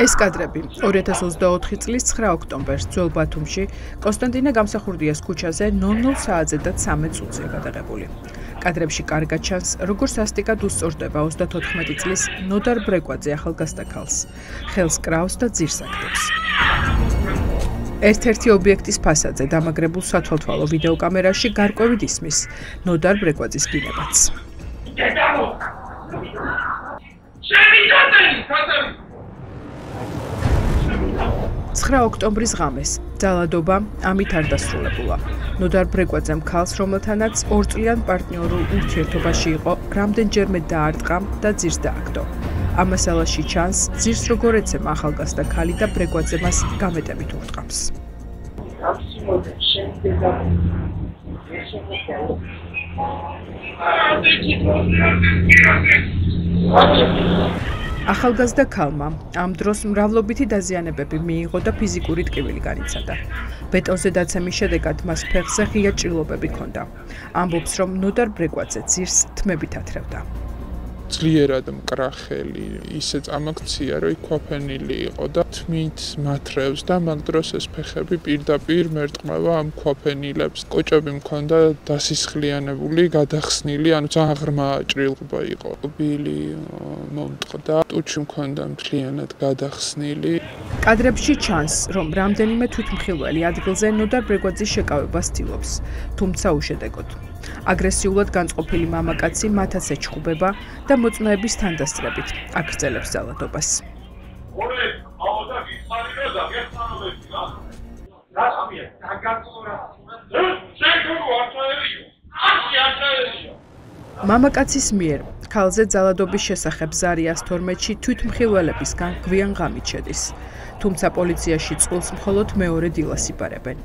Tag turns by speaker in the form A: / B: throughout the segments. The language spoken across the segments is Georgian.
A: ეს კადრები 2024 წლის 9 ოქტომბერს ძველ ბათუმში კონსტანტინე გამსახურდიას ქუჩაზე 00 საათზე და 13 წუთზე გადაღებული. კადრებში კარგად ჩანს, როგორ სასტიკად უსწორდება 34 წლის ნოდარ ბრეკვაძე ახალგაზრდა ქალს, ხელს კრავს და ძირს აკეთებს. ერთ-ერთი ობიექტის ფასადზე დამაგრებულ სათვალთვალო ვიდეოკამერაში გარკვევით ისმის ნოდარ ბრეკვაძის ბინებაც. 9 ოქტომბრის ღამეს ძალადობა ამით არ დასრულებულა. ნოდარ ბრეკვაძემ ქალს, რომელთანაც 2 წლიან პარტნიორულ ურთიერთობაში იყო, რამდენჯერმე დაარტყა და ძირს დააგდო. ამ მასალაში ჩანს, ძირს როგორ ეცემა ახალგაზრდა ქალი და ბრეკვაძე მას გამეტებით ურტყამს. ახალგაზრდა ქალმა ამ დროს მრავლობითი დაზიანებები მიიღო და ფიზიკური ტკივილი განიცადა. ბეტონზე დაცემის შედეგად მას ფეხზე ღია ჭრილობები ჰქონდა. ამბობს, რომ ნოდარ ბრეკვაძე ძირს თმებით ათრევდა.
B: ძლიერად მკრახელი, ისე წამაქცია, რომ ქვაფენილი იყო და თმით მათრევს და მაგ დროს ეს ფეხები პირდაპირ მერტყმევა ამ ქვაფენილებს. კოჭები მქონდა დასისხლიანებული, გადახსნილი, ანუ ძალიან ღრმა ჭრილობა იყო. ბილი მომტყდა, ტუჩი მქონდა მთლიანად გადახსნილი.
A: კადრებში ჩანს, რომ რამდენიმე თვითმხილველი ადგილზე ნოდარ ბრეკვაძის შეკავებას ცდილობს, თუმცა უშედეგოდ. აგრესიულად განწყობილი მამაკაცი მათაც ეჩხუბება და მოწმეების თანდასწრებით აგრძელებს ძალადობას. მამაკაცის მიერ ქალზე ძალადობის შესახებ ზარიას 12-ში თვითმხილველებისგან გვიან ღამით შედის. თუმცა პოლიციაში წყვილს მხოლოდ მეორე დილას იბარებენ.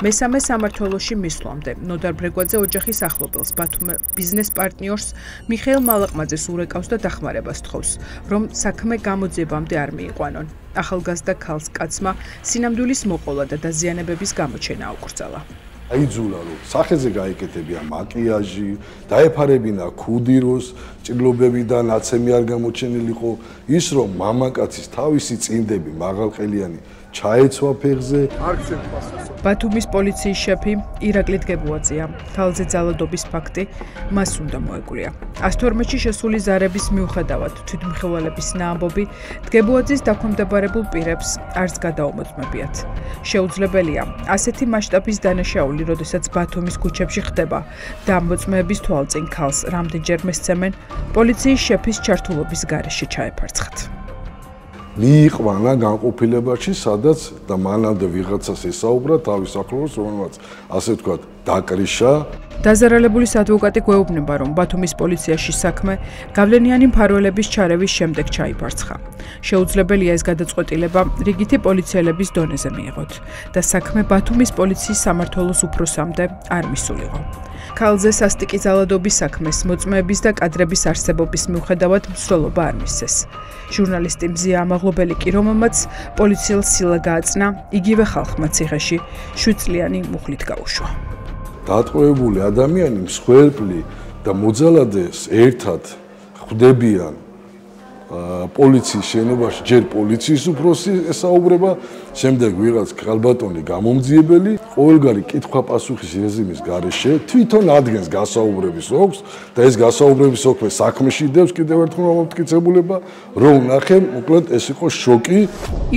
A: მესამე სამმართველოში მისვლამდე ნოდარ ბრეკვაძე ოჯახის ახლობელს ბათუმის ბიზნეს პარტნიორს მიხეილ მალაყმაძეს ურეკავს და დახმარებას თხოვს, რომ საქმე გამოძიებამდე არ მიიყვანონ. ახალგაზრდა ქალს კაცმა სინამდვილის მოყოლა და დაზიანებების გამოჩენა აუკრძალა.
C: აიძულა, რომ სახეზე გაეკეთებია მაკიაჟი, დაეფარებინა ქუდიროს, ჭრილობებიდან ნაცემი არ გამოჩენილიყო, ის რომ მამაკაცის თავისი წინდები მაღალყელიანი ჩაეცვა ფეხზე.
A: ბათუმის პოლიციის შეფი ირაკლი დგებუაძეა. ქალზე ძალადობის ფაქტი მას უნდა მოეკვია. 112-ში შესული ზარების მიუხედავად თვითმხილველების ნაამბობი დგებუაძის დაქვემდებარებულ პირებს არც გადაუმოწმებიათ. შეუძლებელია ასეთი მასშტაბის დანაშაული, როდესაც ბათუმის ქუჩებში ხდება და მოწმეების თვალწინ ქალს რამდენჯერმე სცემენ, პოლიციის შეფის ჩართულობის გარეშე ჩაეფარცხათ.
C: მიიყვანა განყოფილებაში, სადაც და მანამდე ვიღაცას ესაუბრა თავის ახლოს, რომელმაც ასე ვთქვათ, დაკრიშა.
A: დაზარალებულის ადვოკატი გვეუბნება, რომ ბათუმის პოლიციაში საქმე გავლენიანი მფარველების ჩარევის შემდეგ ჩაიფარცხა. შეუძლებელია ეს გადაწყვეტილება რიგითი პოლიციელების დონეზე მიიღოთ და საქმე ბათუმის პოლიციის სამმართველოს უფროსამდე არ მისულიყო. ქალზე სასტიკი ძალადობის საქმეს მოწმეების და კადრების არსებობის მიუხედავად მსვლელობა არ მისცეს. ჟურნალისტი მზია ამაღლობელი კი, რომელმაც პოლიციელს სილა გააწნა, იგივე ხალხმა ციხეში 7 წლიანი მუხლით გაუშვა.
C: დატყვევებული ადამიანი მსხვერპლი და მოძალადეს ერთად ხვდებიან პოლიციის შენობაში, ჯერ პოლიციის უფროსი ესაუბრება, შემდეგ ვიღაც ქალბატონი გამომძიებელი, ყოველგვარი კითხვა-პასუხის რეჟიმის გარეშე თვითონ ადგენს გასაუბრების ოლქს და ეს გასაუბრების ოლქი საქმეში დევს კიდევ ერთხელ მომტკიცებულება, რომ ნახე, მოკლედ ეს იყო შოკი.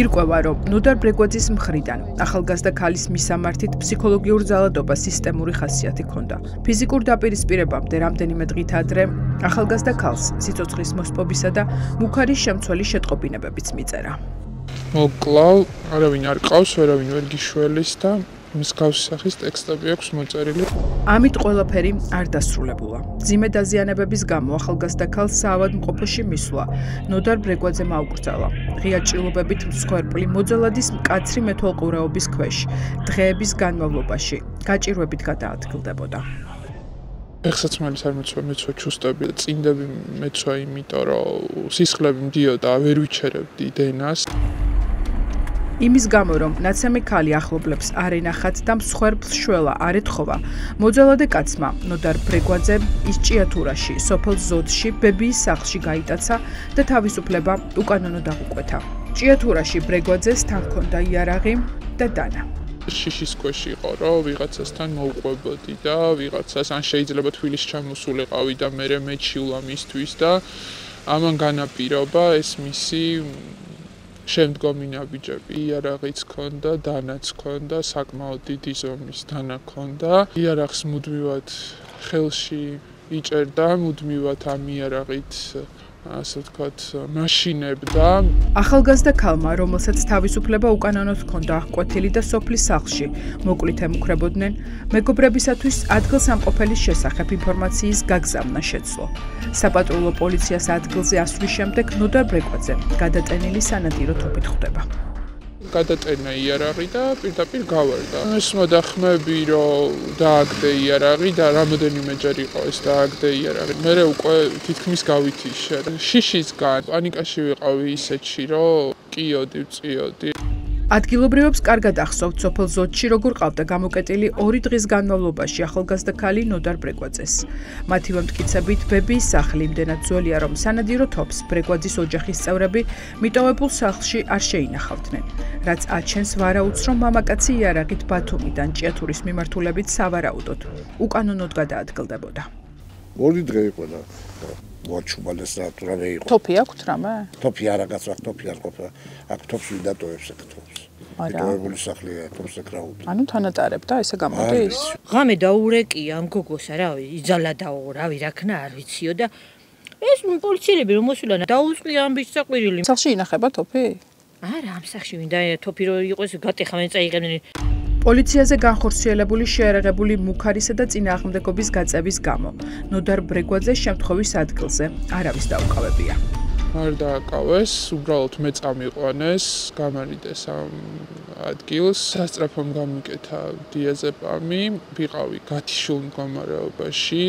A: ირკვევა, რომ ნოდარ ბრეკვაძის მხრიდან ახალგაზრდა ქალის მისამართით ფსიქოლოგიურ ძალადობას სისტემური ხასიათი ჰქონდა. ფიზიკურ დაპირისპირებამდე რამდენიმე დღით ადრე ახალგაზრდა ქალს სიცოცხლის მოსპობისა და მუქარის შემცველი შეტყობინებებიც მიწერა.
B: მოკლავ, არავინ არ ყავს, ვერავინ ვერ გიშველის და მსგავსი სახის ტექსტები აქვს მოწერილი.
A: ამით ყველაფერი არ დასრულებულა. მძიმე დაზიანებების გამო ახალგაზრდა ქალს საავადმყოფოში მისვლა ნოდარ ბრეკვაძემ აუკრძალა. ღია ჭრილობებით მსხვერპლი მოძალადის მკაცრი მეთვალყურეობის ქვეშ დღეების განმავლობაში გაჭირვებით გადაადგილდებოდა.
B: ფეხსაცმელის არ მეცვა, მეცვა ჩუსტები და წინდები მეცვა, იმიტომ რომ სისხლები მდიოდა, ვერ ვიჩერებდი დენას.
A: იმის გამო, რომ ნაცემი ქალი ახლობლებს არ ენახათ და მსხვერპლს შველა არ ეთხოვა, მოძალადე კაცმა ნოდარ ბრეგვაძემ ის ჭიათურაში, სოფელ ზოდში, ბებიის სახლში გაიტაცა და თავისუფლება უკანონოდ აღუკვეთა. ჭიათურაში ბრეგვაძეს თან ჰქონდა იარაღი და დანა.
B: შიშის ქვეშ იყო, რომ ვიღაცასთან მოუყვებოდი და ვიღაცას ან შეიძლება თბილისში ჩამოსულიყავი და მე მეჩიულა მისთვის და ამან განაპირობა ეს მისი შემდგომი ნაბიჯები. იარაღიც ჰქონდა, დანაც ჰქონდა, საკმაოდ დიდი ზომის დანა ჰქონდა. იარაღს მუდმივად ხელში იჭერდა, მუდმივად ამ იარაღით ასე ვთქვათ, მაშინებდა.
A: ახალგაზრდა ქალმა, რომელსაც თავისუფლება უკანონოდ ჰქონდა აღკვეთილი და სოფლის სახლში მოკლით ემუქრებოდნენ, მეგობრებისათვის ადგილსამყოფელის შესახებ ინფორმაციის გაგზავნა შეძლო. საპატრულო პოლიციას ადგილზე ასვლის შემდეგ ნოდარ ბრეგვაძე გადატენილი სანადირო თოფით ხვდება.
B: გადატენა იარაღი და პირდაპირ გავარდა. ეს მოახმები, რომ დააგდე იარაღი და რამოდენიმეჯერ იყო ეს დააგდე იარაღი. მე უკვე თითქმის გავითიშე. შიშისგან პანიკაში ვიყავი ისეთში, რომ კიოდი, ვწიოდი.
A: ადგილობრივებს კარგად ახსოვთ სოფელ ზოდში როგორ ყავდა გამოკეტილი 2 დღის განმავლობაში ახალგაზრდა ქალი ნოდარ ბრეგვაძეს. მათივე მტკიცებით ბებიის სახლი იმდენად ძველია, რომ სანადირო თოფს ბრეგვაძის ოჯახის წევრები მიტოვებულ სახლში არ შეინახავდნენ, რაც აჩენს ვარაუდს, რომ მამაკაცი იარაღით ბათუმიდან ჭიათურის მიმართულებით სავარაუდოდ უკანონოდ გადაადგილდებოდა.
D: 2 დღე იყო და მოაჩუბალეს რატურამე იყო.
A: თოფი აქვთ რამე?
D: თოფი არაგაც აქვს, თოფი არ ყოფილა. აქ თოფს ვიდატოვებს აქ თოფს. მიტოვებული სახლია, თოფს ეკრაუდა.
A: ანუ თანატარებდა, ესე გამოდის?
E: ღამე დაურეკია ამ გოგოსა, რავი, იძალადაო, რავი, რა ქნა არ ვიციო და ეს პოლიციელები რომ მოსულან დაუწყია ამ ბიჭს საყვირილი.
A: სახლში ინახება თოფი?
E: არა, ამ სახლში მინდა თოფი რო იყოს გატეხავენ წაიღებდნენ.
A: პოლიციაზე განხორციელებული შეერაღებული მუქარისა და წინააღმდეგობის გაწევის გამო ნოდარ ბრეგვაძეს შემთხვევის ადგილზე არავის დაუკავებია.
B: არ დააკავეს, უბრალოდ მე წამიყვანეს, გამარიდეს ამ ადგილს, სასწრაფომ გამიკეთა დიაზეპამი, ვიყავი გათიშულ მდგომარეობაში,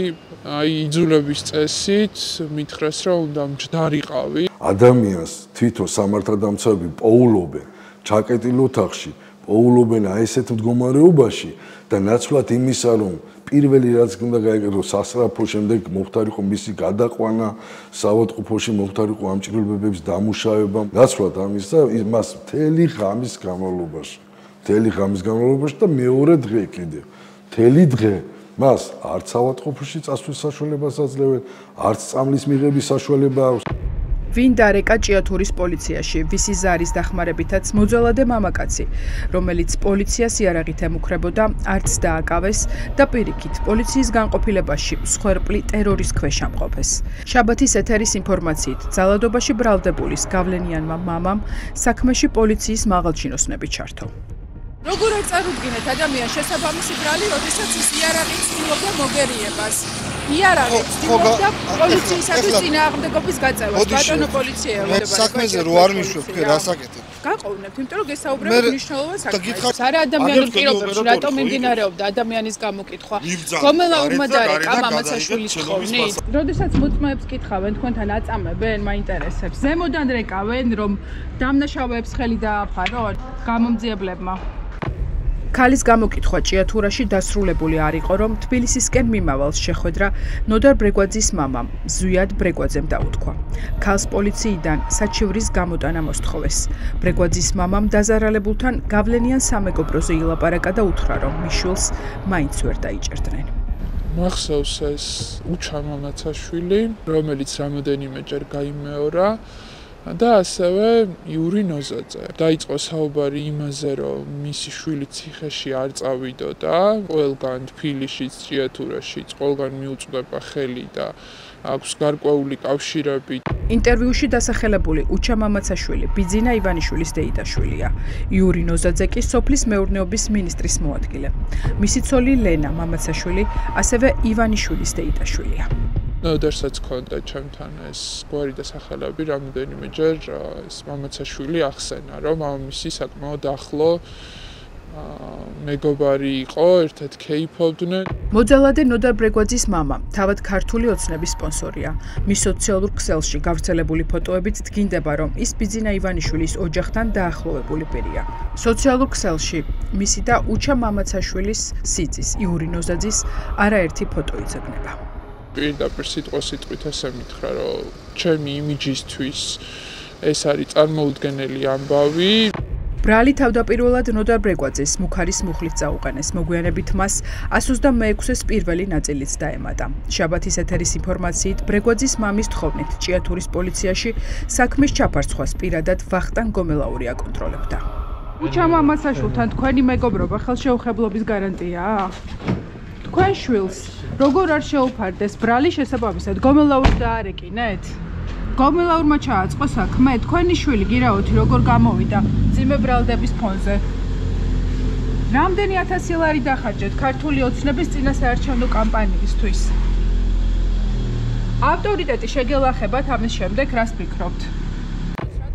B: აი იძულების წესით მითხრეს, რომ უნდა მჯდარიყავი.
C: ადამიანს თვითონ სამართალდამცავები პოულობენ ჩაკეტილ ოთახში, პოულობენ აი ესეთ მდგომარეობაში და ნაცვლად იმისა, რომ პირველი რაც უნდა გაიგო სასწრაფო შემდეგ მოხდარიყო მისი გადაყვანა, საავადმყოფოში მოხდარიყო ამ ჭრილობების დამუშავება, ნაცვლად ამისა მას მთელი ღამის განმავლობაში და მეორე დღე კიდევ მთელი დღე მას არც საავადმყოფოში წასვლის საშუალებას აძლევენ, არც წამლის მიღების საშუალება აქვს.
A: ვინ დარეკა ჭიათურის პოლიციაში, ვისი ზარის დახმარებითაც მოძალადე მამაკაცი, რომელიც პოლიციას იარაღით ემუქრებოდა, არც დააკავეს და პირიქით პოლიციის განყოფილებაში მსხვერპლი ტერორის ქვეშ ამყოფეს. შაბათის ეთერის ინფორმაციით, ძალადობაში ბრალდებულის გავლენიანმა მამამ საქმეში პოლიციის მაღალჩინოსნები ჩართო.
F: როგორ არ წარუდგინეთ ადამიანს შესაბამისი ბრალი, როდესაც ის იარაღით ცდილობდა მოგერიებას. იარაღით ცდილობდა პოლიციისათვის წინააღმდეგობის გაწევას. ბატონო პოლიციელო,
D: საქმეზე რო არ მიშვებ, თქვენ რა საკეთებ?
F: გაყოვნებთ, იმიტომ რომ გესაუბრებთ მნიშვნელოვან საქმეს. არა ადამიანურ პირობებში, რატომ მიმდინარეობდა ადამიანის გამოკითხვა? გომელაურმა დარეკა მამაცაშვილის თხოვნით. როდესაც მოწმეებს კითხავენ, თქვენთან აწამებენ, მაინტერესებს. ზემოდან რეკავენ, რომ დამნაშავეებს ხელი დააფარონ გამომძიებლებმა.
A: ქალის გამოკითხვა ჭიათურაში დასრულებული არ იყო, რომ თბილისისკენ მიმავალს შეხვედრა ნოდარ ბრეგვაძის მამამ ზვიად ბრეგვაძემ დაუთქვა. ქალს პოლიციიდან საჩივრის გამოტანა მოსთხოვეს. ბრეგვაძის მამამ დაზარალებულთან გავლენიან სამეგობროზე ილაპარაკა და უთხრა, რომ მიშვილს მაინც ვერ დაიჭერდნენ.
B: მახსოვს ეს უჩა მამაცაშვილი, რომელიც რამოდენიმეჯერ გაიმეორა. და ასევე იური ნოზაძე. დაიწყო საუბარი იმაზე, რომ მისი შვილი ციხეში არ წავიდოდა, ყველგან თბილისშიც, ჭიათურაშიც, ყველგან მიუწვდება ხელი და აქვს გარკვეული კავშირები.
A: ინტერვიუში დასახელებული უჩა მამაცაშვილი ბიძინა ივანიშვილის დეიდაშვილია. იური ნოზაძე კი სოფლის მეურნეობის მინისტრის მოადგილე. მისი ცოლი ლენა მამაცაშვილი ასევე ივანიშვილის დეიდაშვილია.
B: ნოდარსაც ჰქონდა ჩემთან ეს გვარი დასახელები, რამოდენიმეჯერ ეს მამაცაშვილი ახსენა, რომ მამამისი საკმაოდ ახლო მეგობარი იყო, ერთად ქეიფობდნენ.
A: მოძალადე ნოდარ ბრეგვაძის მამა, თავად ქართული ოცნების სპონსორია. მის სოციალურ ქსელში გავრცელებული ფოტოებით დგინდება, რომ ის ბიძინა ივანიშვილის ოჯახთან დაახლოვებული პირია. სოციალურ ქსელში მისი და უჩა მამაცაშვილის სიძის, იური ნოზაძის არაერთი ფოტო იცოდნება.
B: პირდაპირ სიტყვით ასე მითხრა, რომ ჩემი იმიჯისთვის ეს არის წარმოუდგენელი ამბავი.
A: ბრალი თავდაპირველად ნოდარ ბრეგვაძეს მუქარის მუხლით წაუყენეს, მოგვიანებით მას 126-ის პირველი ნაწილიც დაემატა. შაბათის ეთერის ინფორმაციით, ბრეგვაძის მამის თხოვნით ჭიათურის პოლიციაში საქმის ჩაფარცხვას პირადად ვახტანგ გომელაური აკონტროლებდა. უჩა მამაცაშვილთან თქვენი მეგობრობა ხელშეუხებლობის გარანტიაა? თქვენ შვილს როგორ არ შეუფარდეს ბრალი შესაბამისად გომელაურს დაარეკინეთ? გომელაურმა ჩააწყო საქმე, თქვენი შვილი გირაოთი როგორ გამოვიდა ძიმე ბრალდების ფონზე. რამდენი 1000 ლარი დახარჯეთ ქართული ოცნების წინასაარჩევნო კამპანიისთვის? ავტორიტეტი შეგელახებათ ამის შემდეგ რას ფიქრობთ?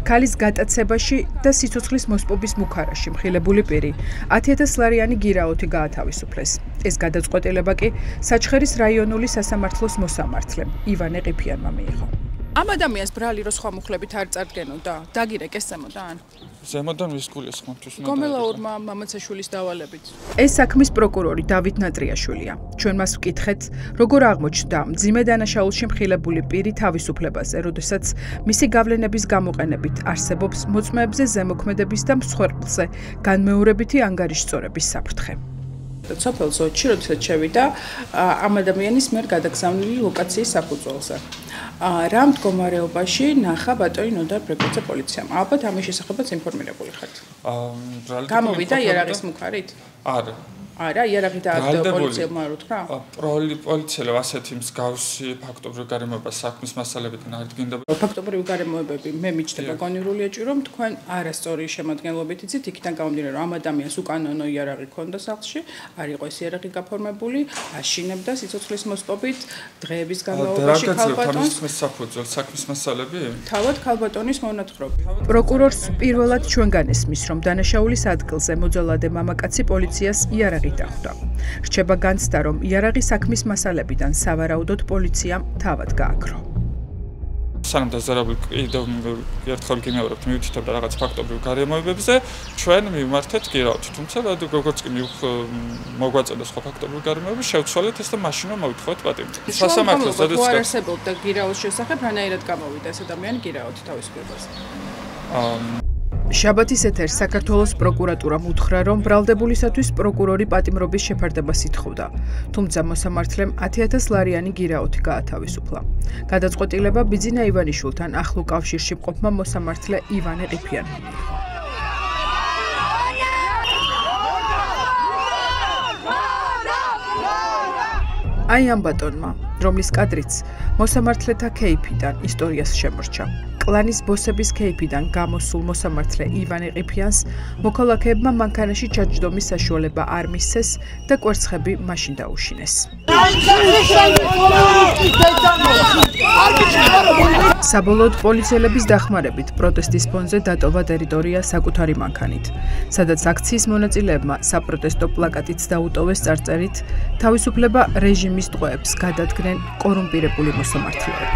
A: ქალის გატაცებაში და სიცოცხლის მოსპობის მუქარაში მხილებული პირი 10000 ლარიანი გირაოთი გაათავისუფლეს. ეს გადაწყვეტილება კი საჩხერის რაიონული სასამართლოს მოსამართლემ ივანე ყიფიანმა მიიღო. ამ ადამიანს ბრალი რო სხვა მუხლებით არ წარდგენოდა, დაგირეკეს ზემოდან?
B: ზემოდან ვის გულეს ხმამთვის უნდა.
A: გომელაურმა მამაცაშვილის დავალებით. ეს საქმის პროკურორი დავით ნატრიაშვილია. ჩვენ მას ვკითხეთ, როგორ აღმოჩნდა მძიმე დანაშაულში მხილებული პირი თავისუფლებაზე, როდესაც მისი გავლენების გამოყენებით არსებობს მოწმეებზე ზემოქმედების და მსხვერპლზე განმეორებითი ანგარიშწორების საფრთხე. სოფელ ზოჩი, როდესაც შევიდა ამ ადამიანის მიერ გადაგზავნილი ლოკაციის საფუძველზე. რა მდგომარეობაში ნახა ბატონი ნოდარ ბრეგვაძე პოლიციამ? ალბათ ამის შესახებაც ინფორმირებული ხართ. გამოვიდა იარაღის მუქარით?
B: არა.
A: არა, იარაღი დააგდო პოლიციამ არ უთხრა?
B: პოლიციელო ასეთი მსგავსი ფაქტობრივი გარემოება საქმის მასალებიდან არ დგინდება.
A: ფაქტობრივი გარემოებები მე მიჩნდება გონივრულია ჭირო, რომ თქვენ არასწორი შემადგენლობით იცით, იქიდან გამომდინარე, რომ ამ ადამიანს უკანონო იარაღი ჰქონდა სახლში, არ იყო ეს იარაღი გაფორმებული, აშინებდა სიცოცხლის მოსპობით, დღეების განმავლობაში ქალბატონს
B: საქმის მასალები?
A: თავად ქალბატონის მონათხრობი. პროკურორს პირველად ჩვენგან ესმის, რომ დანაშაულის ადგილზე მოძალადე მამაკაცი პოლიციას იარაღი დახვდა. რჩება განცდა, რომ იარაღი საქმის მასალებიდან სავარაუდოდ პოლიციამ თავად გააქრო.
B: სანამ დაზარალებული კიდევ ერთხელ გიმეორებთ მიუთითებდა რაღაც ფაქტობრივ გარემოებებზე, ჩვენ მივმართეთ გირაოთი. თუმცა როგორც კი მოგვაწოდა სხვა ფაქტობრივ გარემოებები, შევცვალეთ ეს და მაშინვე მოვითხოვეთ პატიმრობას.
A: სასამართლოს ზედაც არსებობდა გირაოს შესახებ, რანაირად გამოვიდა ეს ადამიანი გირაოთი თავისუფლებას. შაბათის ეთერს საქართველოს პროკურატურამ უთხრა, რომ ბრალდებულისათვის პროკურორი პატიმრობის შეფარდებას ითხოვდა, თუმცა მოსამართლემ 10000 ლარიანი გირაოთი გაათავისუფლა. გადაწყვეტილება ბიძინა ივანიშვილთან ახლო კავშირში მყოფმა მოსამართლე ივანე ყიფიანმა მიიღო. აი ამ ბატონმა, რომლის კადრიც მოსამართლეთა ქეიფიდან ისტორიას შემორჩა. კლანის ბოსების ქეიფიდან გამოსულ მოსამართლე ივანე ყიფიანს მოქალაქეებმა მანქანაში ჩაჯდომის საშუალება არ მისცეს და კვერცხები მაშინ დაუშინეს. საბოლოოდ პოლიციელების დახმარებით პროტესტის ფონზე დატოვა ტერიტორია საკუთარი მანქანით, სადაც აქციის მონაწილეებმა საპროტესტო პლაკატიც დაუტოვეს წარწერით თავისუფლება რეჟიმის ტყვეებს გადადგნენ კორუმპირებული მოსამართლეები.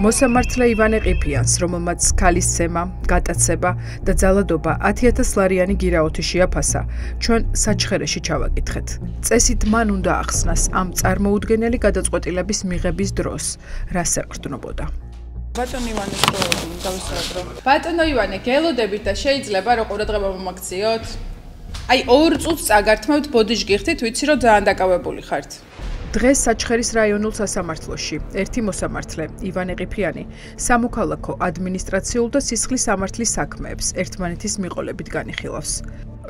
A: მოსამართლე ივანე ყიფიანს, რომელმაც ქალის ცემა, გატაცება და ძალადობა 10000 ლარიანი გირაოთი შეაფასა, ჩვენ საჩხერეში ჩავაკითხეთ. წესით მან უნდა ახსნას ამ წარმოუდგენელი გადაწყვეტილების მიღების დროს, რას ეყრდნობოდა. ბატონო ივანეს რო დავისწრებო. ბატონო ივანე, გელოდებით და შეიძლება რომ ყურადღება მომაქციოთ? აი 2 წუთს წაგართმევთ ბოდიში გიხდით, ვიცი რომ ძალიან დაკავებული ხართ. დღეს საჩხერის რაიონულ სასამართლოში ერთი მოსამართლე ივანე ყიფიანი სამოქალაქო ადმინისტრაციულ და სისხლის სამართლის საქმეებს ერთმანეთის მიყოლებით განიხილავს.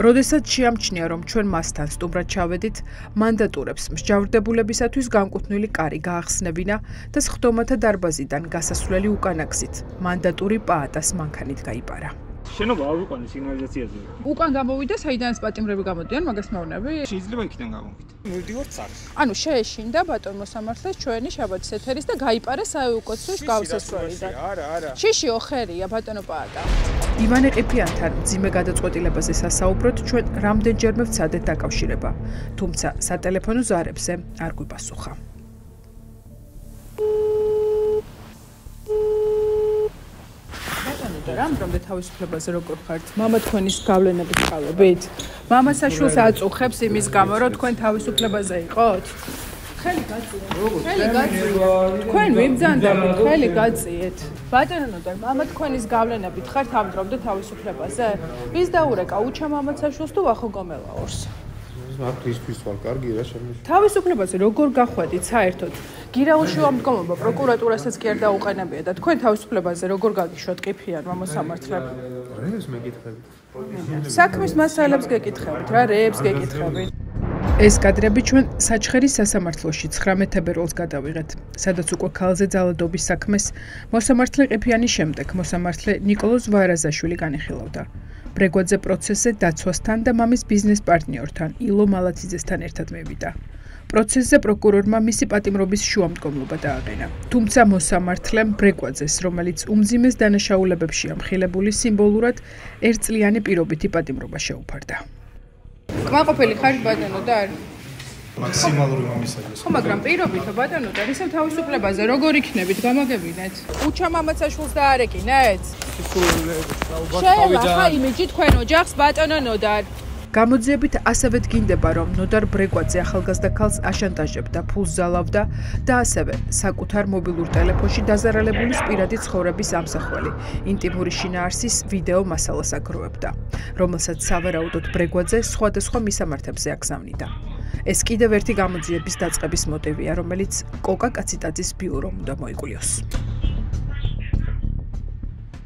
A: როდესაც შეამჩნია, რომ ჩვენ მასთან სტუმრად ჩავედით, მანდატურებს მსჯავრდებულებისათვის განკუთვნილი კარი გაახსნებინა და სხდომათა დარბაზიდან გასასვლელი უკან აგზით. მანდატური პაატას მანქანით გაიპარა.
G: შენობა არ ვიყვანე სიგნალიზაციაზე.
F: უკან გამოვიდა, საიდანაც პატიმრები გამოდიან, მაგას მეუბნები?
G: შეიძლება იქიდან გამოვიდა. მივდივართ წარს.
F: ანუ შეეშინდა ბატონ მოსამართლეს ჩვენი შაბათის ეთერის და გაიპარა საეუკოცის გავსასვლელიდან.
G: არა.
F: შიშიო ხერია ბატონო პაატა.
A: ივანე ყიფიანთან მძიმე გადაწყვეტილებაზე სასაუბროთ ჩვენ რამდენჯერმე ვცადეთ დაკავშირება, თუმცა სატელეფონო ზარებზე არ გვიპასუხა. რამდენდე თავისუფლებაზე როგორ ხართ? მამა თქვენის გავლენებით ყავებით? მამა საშულს აწუხებს იმის გამო, რომ თქვენ თავისუფლებაზე იყოთ? ხელი გაწიეთ. თქვენ ვიბძანდებით, ხელი გაწიეთ. ბატონო ნოდარ, მამა თქვენის გავლენებით ხართ ამ დრომდე თავისუფლებაზე? ვის დაურეკა უჩა მამა საშულს თუ ვახო გომელაურს?
H: მართლისთვის ვარ, კარგი რა შემიძლია.
F: თავისუფლებაზე როგორ გახვედით საერთოდ? გირაუში ვამდგომობა პროკურატურასაც კი არ დაუყენებია და თქვენ თავისუფლებაზე როგორ გაგიშვათ ყიფიანმა მოსამართლემ?
H: რეებს მეკითხებით.
F: საქმის მასალებს გეკითხებით, რა რეებს გეკითხებით?
A: ეს კადრები ჩვენ საჩხერის სასამართლოში 19 თებერვალს გადავიღეთ, სადაც უკვე ქალზე ძალადობის საქმეს მოსამართლე ყიფიანის შემდეგ მოსამართლე ნიკოლოზ ვარაზაშვილი განიხილავდა. ბრეგვაძე პროცესზე დაცვასთან და მამის ბიზნეს პარტნიორთან ილო მალათიძესთან ერთად მივიდა. პროცესზე პროკურორმა მისი პატიმრობის შუამდგომლობა დააყენა. თუმცა მოსამართლემ ბრეგვაძეს, რომელიც უმძიმეს დანაშაულებებში ამხილებული სიმბოლურად ერთწლიანი პირობითი პატიმრობა შეუფარდა.
F: კმაყოფილი ხართ ბატონო და არ?
H: მაქსიმალური მომისადოს.
F: ხო, მაგრამ პირობითო ბატონო და ისევ თავისუფლებაზე როგორ იქნებით, გამაგებინეთ? უჩა მამაცაშვილს დაარეკინეთ? შეელა ხა იმიჯი თქვენ ოჯახს ბატონო ნოდარ.
A: გამოძიებით ასევე დგინდება, რომ ნოდარ ბრეგვაძე ახალგაზრდა ქალს აშანტაჟებდა, ფულს ზალავდა და ასევე საკუთარ მობილურ ტელეფონში დაზარალებულის პირადი ცხოვრების ამსახველი, ინტიმური შინაარსის ვიდეო მასალას აგროვებდა, რომელსაც სავარაუდოდ ბრეგვაძე სხვადასხვა მისამართებზე აგზავნიდა. ეს კიდევ ერთი გამოძიების დაწყების მოტივია, რომელიც კოკა კაციტაძის ბიურომ უნდა მოიკვლიოს.